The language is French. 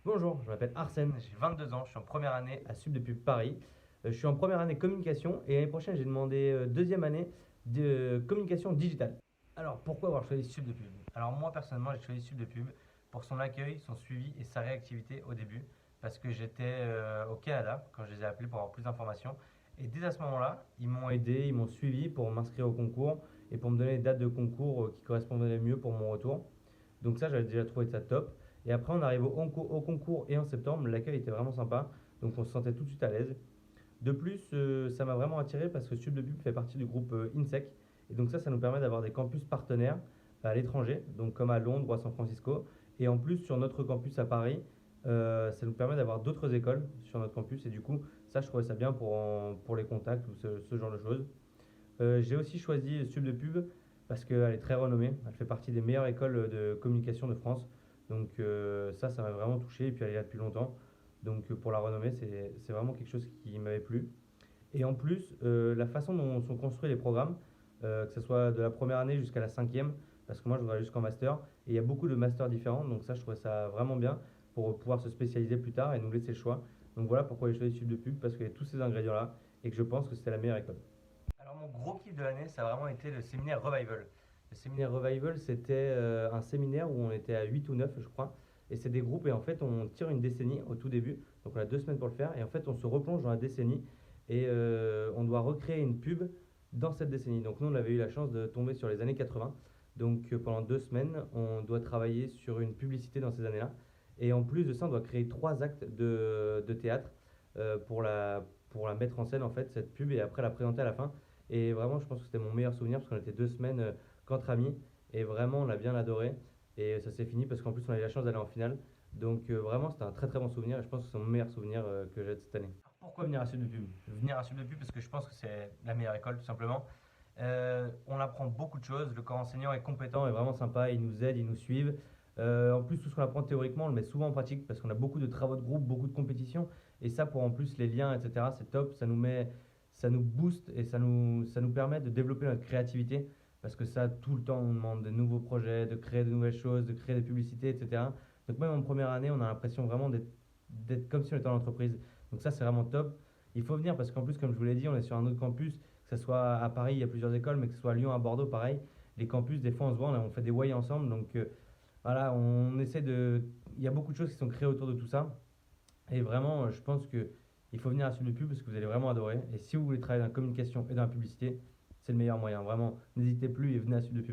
Bonjour, je m'appelle Arsène, j'ai 22 ans, je suis en première année à Sub de Pub Paris. Je suis en première année communication et l'année prochaine j'ai demandé deuxième année de communication digitale. Alors pourquoi avoir choisi Sub de Pub? Alors moi personnellement j'ai choisi Sub de Pub pour son accueil, son suivi et sa réactivité au début parce que j'étais au Canada quand je les ai appelés pour avoir plus d'informations et dès à ce moment-là ils m'ont aidé, ils m'ont suivi pour m'inscrire au concours et pour me donner les dates de concours qui correspondaient le mieux pour mon retour. Donc ça, j'avais déjà trouvé ça top. Et après, on arrive au concours et en septembre, l'accueil était vraiment sympa. Donc on se sentait tout de suite à l'aise. De plus, ça m'a vraiment attiré parce que Sub de Pub fait partie du groupe INSEC. Et donc ça nous permet d'avoir des campus partenaires à l'étranger, donc comme à Londres ou à San Francisco. Et en plus, sur notre campus à Paris, ça nous permet d'avoir d'autres écoles sur notre campus. Et du coup, ça, je trouvais ça bien pour les contacts ou ce genre de choses. J'ai aussi choisi Sub de Pub parce qu'elle est très renommée. Elle fait partie des meilleures écoles de communication de France. Donc ça m'a vraiment touché. Et puis elle est là depuis longtemps. Donc pour la renommée, c'est vraiment quelque chose qui m'avait plu. Et en plus, la façon dont sont construits les programmes, que ce soit de la première année jusqu'à la cinquième, parce que moi je voudrais aller jusqu'en master, et il y a beaucoup de masters différents, donc ça je trouvais ça vraiment bien pour pouvoir se spécialiser plus tard et nous laisser le choix. Donc voilà pourquoi j'ai choisi Sub de Pub, parce qu'il y a tous ces ingrédients-là, et que je pense que c'était la meilleure école. Alors mon gros kiff de l'année, ça a vraiment été le séminaire Revival. Le séminaire Revival, c'était un séminaire où on était à 8 ou 9, je crois. Et c'est des groupes et en fait on tire une décennie au tout début. Donc on a 2 semaines pour le faire. Et en fait on se replonge dans la décennie et on doit recréer une pub dans cette décennie. Donc nous on avait eu la chance de tomber sur les années 80. Donc pendant 2 semaines on doit travailler sur une publicité dans ces années-là. Et en plus de ça on doit créer 3 actes de théâtre pour la mettre en scène en fait cette pub et après la présenter à la fin. Et vraiment, je pense que c'était mon meilleur souvenir parce qu'on était 2 semaines qu'entre amis et vraiment, on a bien adoré. Et ça s'est fini parce qu'en plus, on a eu la chance d'aller en finale. Donc, vraiment, c'était un très très bon souvenir et je pense que c'est mon meilleur souvenir que j'ai de cette année. Pourquoi venir à Sud de Pub? Venir à Sud de Pub parce que je pense que c'est la meilleure école tout simplement. On apprend beaucoup de choses, le corps enseignant est compétent et vraiment sympa, ils nous aident, ils nous suivent. En plus, tout ce qu'on apprend théoriquement, on le met souvent en pratique parce qu'on a beaucoup de travaux de groupe, beaucoup de compétitions. Et ça, pour en plus les liens, etc., c'est top. Ça nous booste et ça nous permet de développer notre créativité parce que ça, tout le temps, on demande de nouveaux projets, de créer de nouvelles choses, de créer des publicités, etc. Donc même en première année, on a l'impression vraiment d'être comme si on était en entreprise. Donc ça, c'est vraiment top. Il faut venir parce qu'en plus, comme je vous l'ai dit, on est sur un autre campus, que ce soit à Paris, il y a plusieurs écoles, mais que ce soit à Lyon, à Bordeaux, pareil. Les campus, des fois, on se voit, on fait des way ensemble. Donc voilà, on essaie de. Il y a beaucoup de choses qui sont créées autour de tout ça. Et vraiment, je pense que il faut venir à Sud de Pub parce que vous allez vraiment adorer. Et si vous voulez travailler dans la communication et dans la publicité, c'est le meilleur moyen. Vraiment, n'hésitez plus et venez à Sud de Pub.